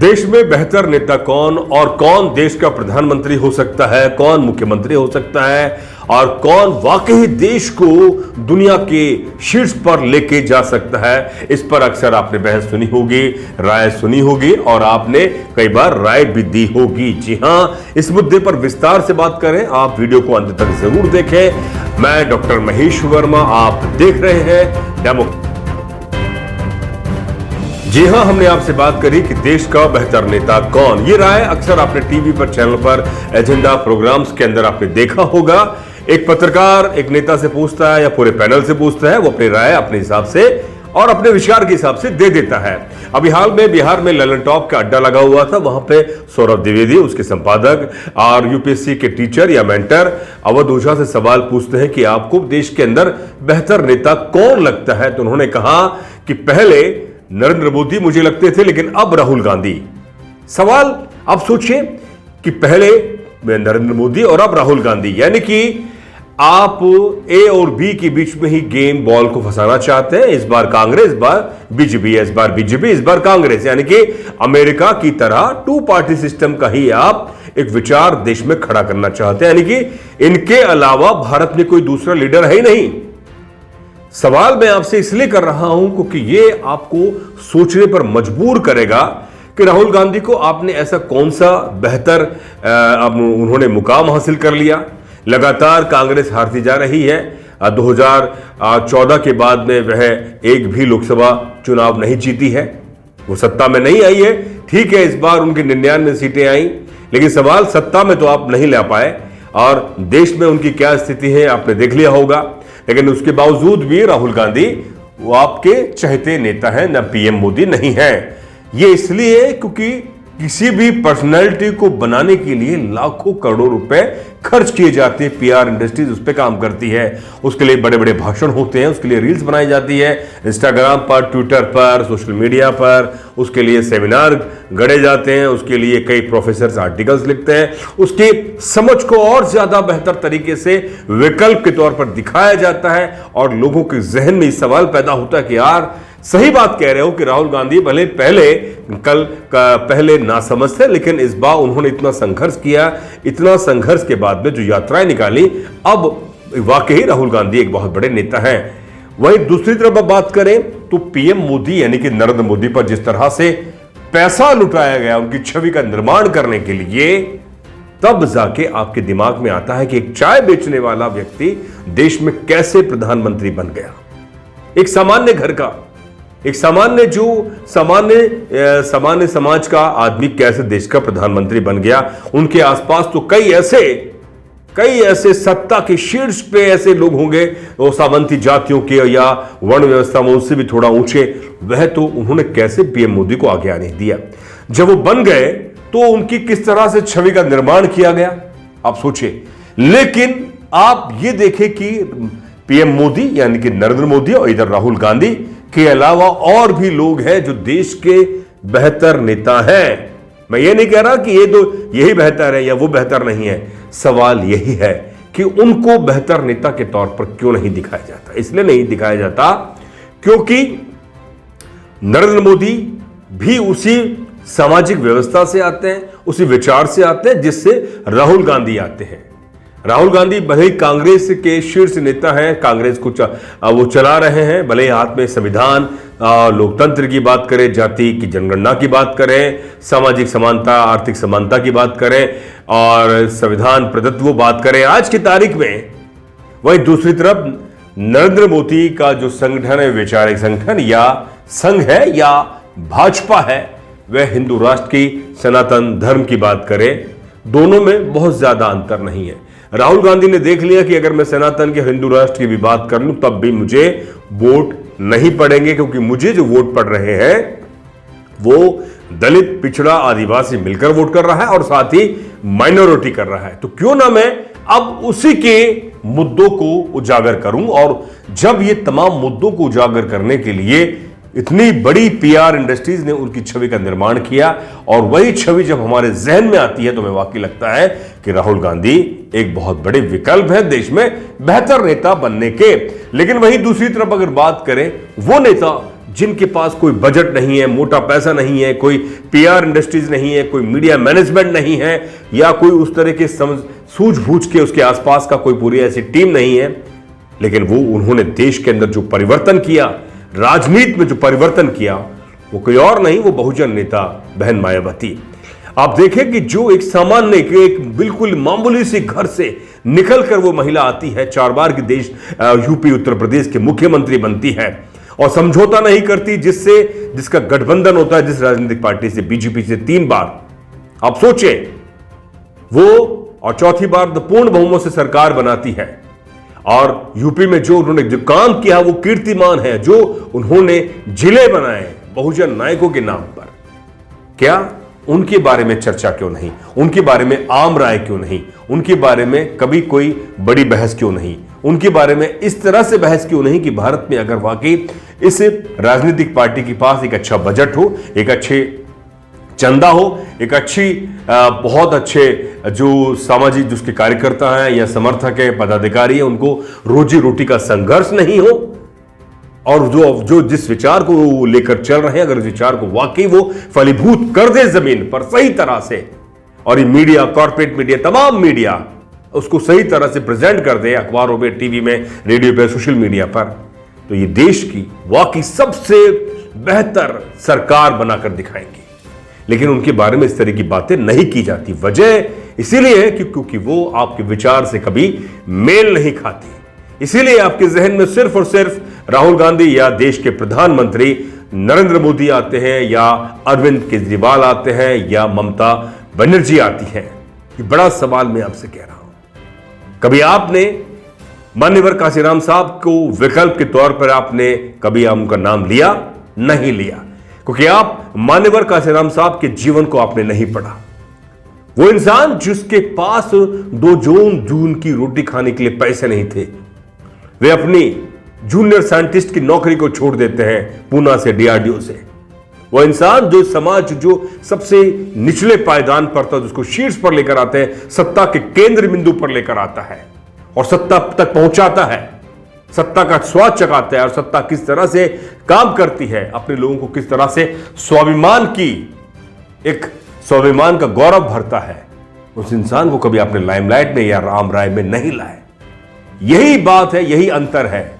देश में बेहतर नेता कौन और कौन देश का प्रधानमंत्री हो सकता है, कौन मुख्यमंत्री हो सकता है और कौन वाकई देश को दुनिया के शीर्ष पर लेके जा सकता है, इस पर अक्सर आपने बहस सुनी होगी, राय सुनी होगी और आपने कई बार राय भी दी होगी। जी हां, इस मुद्दे पर विस्तार से बात करें। आप वीडियो को अंत तक जरूर देखें। मैं डॉक्टर महेश वर्मा, आप देख रहे हैं डेमो। जी हां, हमने आपसे बात करी कि देश का बेहतर नेता कौन। ये राय अक्सर आपने टीवी पर, चैनल पर, एजेंडा प्रोग्राम्स के अंदर आपने देखा होगा। एक पत्रकार एक नेता से पूछता है या पूरे पैनल से पूछता है, वो अपनी राय अपने हिसाब से और अपने विचार के हिसाब से दे देता है। अभी हाल में बिहार में ललन टॉप का अड्डा लगा हुआ था, वहां पे सौरभ द्विवेदी, उसके संपादक और यूपीएससी के टीचर या मेंटर अवध ओझा से सवाल पूछते हैं कि आपको देश के अंदर बेहतर नेता कौन लगता है। तो उन्होंने कहा कि पहले नरेंद्र मोदी मुझे लगते थे, लेकिन अब राहुल गांधी। सवाल आप सोचिए कि पहले नरेंद्र मोदी और अब राहुल गांधी, यानी कि आप ए और बी के बीच में ही गेम बॉल को फंसाना चाहते हैं। इस बार कांग्रेस, इस बार बीजेपी, इस बार बीजेपी, इस बार कांग्रेस, यानी कि अमेरिका की तरह टू पार्टी सिस्टम का ही आप एक विचार देश में खड़ा करना चाहते हैं, यानी कि इनके अलावा भारत में कोई दूसरा लीडर है ही नहीं। सवाल मैं आपसे इसलिए कर रहा हूं क्योंकि यह आपको सोचने पर मजबूर करेगा कि राहुल गांधी को आपने ऐसा कौन सा बेहतर उन्होंने मुकाम हासिल कर लिया। लगातार कांग्रेस हारती जा रही है। 2014 के बाद में वह एक भी लोकसभा चुनाव नहीं जीती है, वो सत्ता में नहीं आई है। ठीक है, इस बार उनकी 99 सीटें आई, लेकिन सवाल सत्ता में तो आप नहीं ला पाए और देश में उनकी क्या स्थिति है आपने देख लिया होगा। लेकिन उसके बावजूद भी राहुल गांधी वो आपके चहेते नेता हैं, न पीएम मोदी नहीं है। ये इसलिए क्योंकि किसी भी पर्सनैलिटी को बनाने के लिए लाखों करोड़ों रुपए खर्च किए जाते हैं। पीआर इंडस्ट्रीज उस पर काम करती है, उसके लिए बड़े बड़े भाषण होते हैं, उसके लिए रील्स बनाई जाती है इंस्टाग्राम पर, ट्विटर पर, सोशल मीडिया पर, उसके लिए सेमिनार गढ़े जाते हैं, उसके लिए कई प्रोफेसर आर्टिकल्स लिखते हैं, उसकी समझ को और ज्यादा बेहतर तरीके से विकल्प के तौर पर दिखाया जाता है और लोगों के जहन में सवाल पैदा होता है कि यार सही बात कह रहे हो कि राहुल गांधी भले पहले ना समझ थे, लेकिन इस बार उन्होंने इतना संघर्ष किया, इतना संघर्ष के बाद में जो यात्राएं निकाली, अब वाकई राहुल गांधी एक बहुत बड़े नेता हैं। वहीं दूसरी तरफ बात करें तो पीएम मोदी यानी कि नरेंद्र मोदी पर जिस तरह से पैसा लुटाया गया उनकी छवि का निर्माण करने के लिए, तब जाके आपके दिमाग में आता है कि एक चाय बेचने वाला व्यक्ति देश में कैसे प्रधानमंत्री बन गया। एक सामान्य घर का, एक सामान्य समाज का आदमी कैसे देश का प्रधानमंत्री बन गया। उनके आसपास तो कई ऐसे सत्ता के शीर्ष पे ऐसे लोग होंगे, वो सामंती जातियों के या वर्ण व्यवस्था में उससे भी थोड़ा ऊंचे, वह तो उन्होंने कैसे पीएम मोदी को आगे आने दिया। जब वो बन गए तो उनकी किस तरह से छवि का निर्माण किया गया, आप सोचिए। लेकिन आप ये देखें कि पीएम मोदी यानी कि नरेंद्र मोदी और इधर राहुल गांधी के अलावा और भी लोग हैं जो देश के बेहतर नेता हैं। मैं ये नहीं कह रहा कि ये दो यही बेहतर है या वो बेहतर नहीं है। सवाल यही है कि उनको बेहतर नेता के तौर पर क्यों नहीं दिखाया जाता। इसलिए नहीं दिखाया जाता क्योंकि नरेंद्र मोदी भी उसी सामाजिक व्यवस्था से आते हैं, उसी विचार से आते हैं जिससे राहुल गांधी आते हैं। राहुल गांधी भले कांग्रेस के शीर्ष नेता हैं, कांग्रेस को वो चला रहे हैं, भले हाथ में संविधान, लोकतंत्र की बात करें, जाति की जनगणना की बात करें, सामाजिक समानता, आर्थिक समानता की बात करें और संविधान प्रदत्त वो बात करें आज की तारीख में। वहीं दूसरी तरफ नरेंद्र मोदी का जो संगठन है, वैचारिक संगठन या संघ है या भाजपा है, वह हिंदू राष्ट्र की सनातन धर्म की बात करें, दोनों में बहुत ज्यादा अंतर नहीं है। राहुल गांधी ने देख लिया कि अगर मैं सनातन के हिंदू राष्ट्र की भी बात कर लूं तब भी मुझे वोट नहीं पड़ेंगे, क्योंकि मुझे जो वोट पड़ रहे हैं वो दलित, पिछड़ा, आदिवासी मिलकर वोट कर रहा है और साथ ही माइनॉरिटी कर रहा है। तो क्यों ना मैं अब उसी के मुद्दों को उजागर करूं। और जब ये तमाम मुद्दों को उजागर करने के लिए इतनी बड़ी पीआर इंडस्ट्रीज ने उनकी छवि का निर्माण किया और वही छवि जब हमारे जहन में आती है तो हमें वाकई लगता है कि राहुल गांधी एक बहुत बड़े विकल्प है देश में बेहतर नेता बनने के। लेकिन वहीं दूसरी तरफ अगर बात करें वो नेता जिनके पास कोई बजट नहीं है, मोटा पैसा नहीं है, कोई पीआर इंडस्ट्रीज नहीं है, कोई मीडिया मैनेजमेंट नहीं है, या कोई उस तरह के सूझबूझ के उसके आसपास का कोई पूरी ऐसी टीम नहीं है, लेकिन वो उन्होंने देश के अंदर जो परिवर्तन किया, राजनीति में जो परिवर्तन किया, वो कोई और नहीं, वो बहुजन नेता बहन मायावती। आप देखें कि जो एक सामान्य एक बिल्कुल मामूली से घर से निकलकर वो महिला आती है, 4 बार की देश यूपी उत्तर प्रदेश के मुख्यमंत्री बनती है और समझौता नहीं करती जिसका गठबंधन होता है जिस राजनीतिक पार्टी से, बीजेपी से 3 बार। आप सोचें, वो और चौथी बार तो पूर्ण बहुमत से सरकार बनाती है और यूपी में जो उन्होंने जो काम किया वो कीर्तिमान है, जो उन्होंने जिले बनाए बहुजन नायकों के नाम पर। क्या उनके बारे में चर्चा क्यों नहीं? उनके बारे में आम राय क्यों नहीं? उनके बारे में कभी कोई बड़ी बहस क्यों नहीं? उनके बारे में इस तरह से बहस क्यों नहीं कि भारत में अगर वाकई इस राजनीतिक पार्टी के पास एक अच्छा बजट हो, एक अच्छे चंदा हो, एक अच्छी बहुत अच्छे जो सामाजिक जिसके कार्यकर्ता हैं या समर्थक है, पदाधिकारी है, उनको रोजी रोटी का संघर्ष नहीं हो, और जो जिस विचार को वो लेकर चल रहे हैं, अगर इस विचार को वाकई वो फलीभूत कर दे जमीन पर सही तरह से, और ये मीडिया, कॉर्पोरेट मीडिया, तमाम मीडिया उसको सही तरह से प्रेजेंट कर दे, अखबारों में, टीवी में, रेडियो पे, सोशल मीडिया पर, तो ये देश की वाकई सबसे बेहतर सरकार बनाकर दिखाएंगे। लेकिन उनके बारे में इस तरह की बातें नहीं की जाती। वजह इसीलिए है क्योंकि वो आपके विचार से कभी मेल नहीं खाती। इसीलिए आपके जहन में सिर्फ और सिर्फ राहुल गांधी या देश के प्रधानमंत्री नरेंद्र मोदी आते हैं, या अरविंद केजरीवाल आते हैं, या ममता बनर्जी आती है। ये बड़ा सवाल मैं आपसे कह रहा हूं। कभी आपने मान्यवर काशीराम साहब को विकल्प के तौर पर आपने कभी उनका नाम लिया? नहीं लिया, क्योंकि आप मान्यवर काशीराम साहब के जीवन को आपने नहीं पढ़ा। वो इंसान जिसके पास 2 जून की रोटी खाने के लिए पैसे नहीं थे, वे अपनी जूनियर साइंटिस्ट की नौकरी को छोड़ देते हैं पूना से, डीआरडीओ से। वो इंसान जो समाज जो सबसे निचले पायदान पर था, जिसको शीर्ष पर लेकर आते हैं, सत्ता के केंद्र बिंदु पर लेकर आता है और सत्ता तक पहुंचाता है, सत्ता का स्वाद चखाता है, और सत्ता किस तरह से काम करती है, अपने लोगों को किस तरह से स्वाभिमान का गौरव भरता है, उस इंसान को कभी आपने लाइमलाइट में या राम राय में नहीं लाए। यही बात है, यही अंतर है।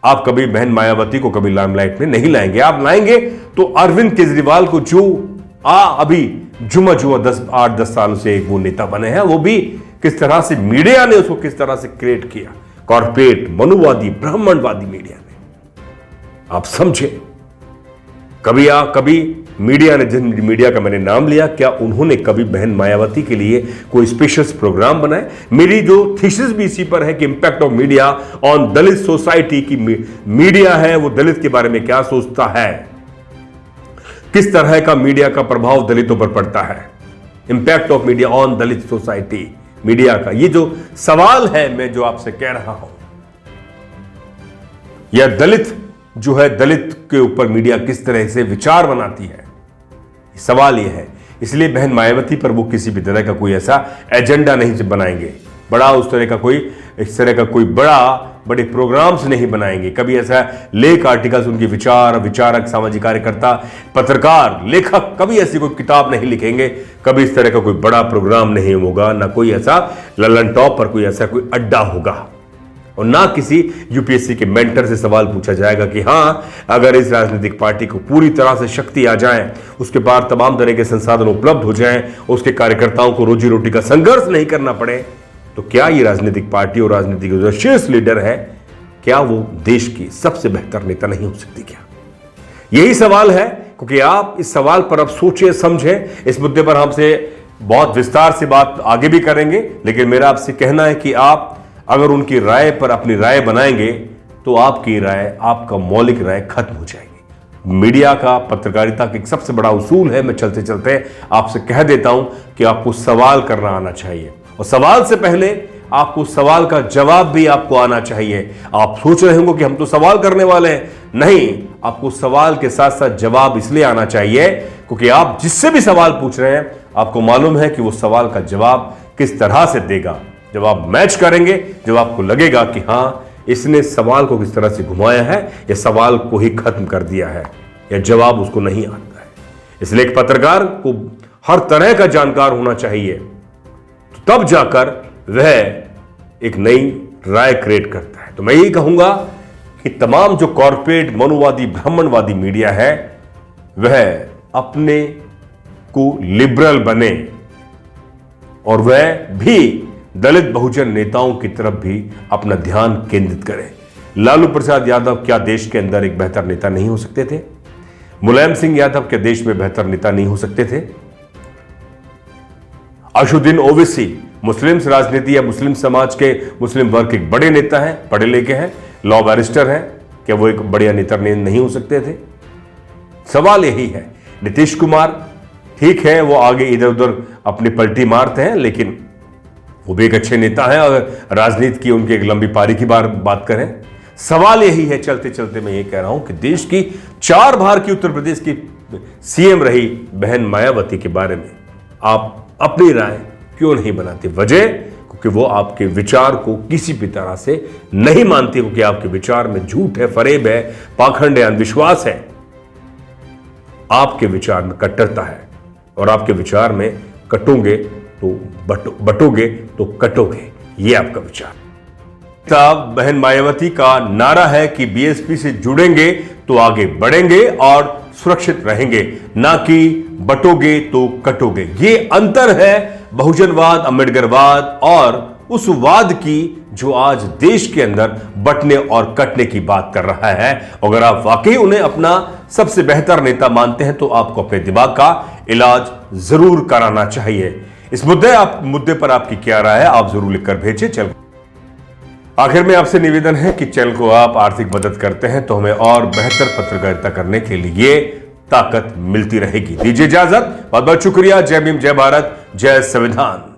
आप कभी बहन मायावती को कभी लाइमलाइट में नहीं लाएंगे। आप लाएंगे तो अरविंद केजरीवाल को, जो अभी जुमा 8-10 सालों से एक वो नेता बने हैं, वो भी किस तरह से मीडिया ने उसको किस तरह से क्रिएट किया, कॉर्पोरेट, मनुवादी, ब्राह्मणवादी मीडिया ने। आप समझे, कभी मीडिया ने, जिन मीडिया का मैंने नाम लिया, क्या उन्होंने कभी बहन मायावती के लिए कोई स्पेशल प्रोग्राम बनाए? मेरी जो थीसिस भी इसी पर है कि impact of media on Dalit society की, मीडिया है वो दलित के बारे में क्या सोचता है, किस तरह का मीडिया का प्रभाव दलितों पर पड़ता है, impact of media on Dalit society, media का ये जो सवाल है मैं जो आपसे कह रहा हूं, या दलित जो है, दलित के ऊपर मीडिया किस तरह से विचार बनाती है, सवाल यह है। इसलिए बहन मायावती पर वो किसी भी तरह का कोई ऐसा एजेंडा नहीं बनाएंगे, इस तरह का कोई बड़े प्रोग्राम्स नहीं बनाएंगे, कभी ऐसा लेख आर्टिकल्स, उनके विचारक, सामाजिक कार्यकर्ता, पत्रकार, लेखक कभी ऐसी कोई किताब नहीं लिखेंगे, कभी इस तरह का कोई बड़ा प्रोग्राम नहीं होगा, ना कोई ऐसा ललन टॉप पर कोई ऐसा कोई अड्डा होगा, और ना किसी यूपीएससी के मेंटर से सवाल पूछा जाएगा कि हां, अगर इस राजनीतिक पार्टी को पूरी तरह से शक्ति आ जाए, उसके पास तमाम तरह के संसाधन उपलब्ध हो जाएं, उसके कार्यकर्ताओं को रोजी रोटी का संघर्ष नहीं करना पड़े, तो क्या ये राजनीतिक पार्टी और राजनीतिक जो शीर्ष लीडर है, क्या वो देश की सबसे बेहतर नेता नहीं हो सकती? क्या यही सवाल है? क्योंकि आप इस सवाल पर अब सोचें, समझें। इस मुद्दे पर हमसे बहुत विस्तार से बात आगे भी करेंगे, लेकिन मेरा आपसे कहना है कि आप अगर उनकी राय पर अपनी राय बनाएंगे तो आपकी राय, आपका मौलिक राय खत्म हो जाएगी। मीडिया का, पत्रकारिता का एक सबसे बड़ा उसूल है, मैं चलते चलते आपसे कह देता हूं कि आपको सवाल करना आना चाहिए, और सवाल से पहले आपको सवाल का जवाब भी आपको आना चाहिए। आप सोच रहे होंगे कि हम तो सवाल करने वाले हैं, नहीं, आपको सवाल के साथ साथ जवाब इसलिए आना चाहिए क्योंकि आप जिससे भी सवाल पूछ रहे हैं, आपको मालूम है कि वो सवाल का जवाब किस तरह से देगा। जब आप मैच करेंगे, जब आपको लगेगा कि हां, इसने सवाल को किस तरह से घुमाया है या सवाल को ही खत्म कर दिया है या जवाब उसको नहीं आता है। इसलिए एक पत्रकार को हर तरह का जानकार होना चाहिए, तो तब जाकर वह एक नई राय क्रिएट करता है। तो मैं यही कहूंगा कि तमाम जो कॉर्पोरेट मनोवादी ब्राह्मणवादी मीडिया है वह अपने को लिबरल बने और वह भी दलित बहुजन नेताओं की तरफ भी अपना ध्यान केंद्रित करें। लालू प्रसाद यादव क्या देश के अंदर एक बेहतर नेता नहीं हो सकते थे? मुलायम सिंह यादव क्या देश में बेहतर नेता नहीं हो सकते थे? असदुद्दीन ओवैसी मुस्लिम राजनीति या मुस्लिम समाज के मुस्लिम वर्ग के एक बड़े नेता हैं, पढ़े लिखे हैं, लॉ बैरिस्टर हैं, क्या वो एक बढ़िया नेता नहीं हो सकते थे? सवाल यही है। नीतीश कुमार ठीक है, वो आगे इधर उधर अपनी पलटी मारते हैं, लेकिन वो भी एक अच्छे नेता हैं। अगर राजनीति की उनकी एक लंबी पारी की बात करें, सवाल यही है। चलते चलते मैं ये कह रहा हूं कि देश की 4 बार की उत्तर प्रदेश की सीएम रही बहन मायावती के बारे में आप अपनी राय क्यों नहीं बनाते? वजह क्योंकि वो आपके विचार को किसी भी तरह से नहीं मानती, क्योंकि आपके विचार में झूठ है, फरेब है, पाखंड है, अंधविश्वास है। आपके विचार में कट्टरता है और आपके विचार में कटोगे तो बटोगे तो कटोगे, ये आपका विचार। बहन मायावती का नारा है कि बीएसपी से जुड़ेंगे तो आगे बढ़ेंगे और सुरक्षित रहेंगे, ना कि बटोगे तो कटोगे। ये अंतर है बहुजनवाद, अम्बेडकरवाद और उस वाद की जो आज देश के अंदर बटने और कटने की बात कर रहा है। अगर आप वाकई उन्हें अपना सबसे बेहतर नेता मानते हैं तो आपको अपने दिमाग का इलाज जरूर कराना चाहिए। इस मुद्दे पर आपकी क्या राय है, आप जरूर लिखकर भेजें। चल आखिर में आपसे निवेदन है कि चैनल को आप आर्थिक मदद करते हैं तो हमें और बेहतर पत्रकारिता करने के लिए ताकत मिलती रहेगी। दीजिए इजाजत, बहुत बहुत शुक्रिया। जय भीम, जय भारत, जय संविधान।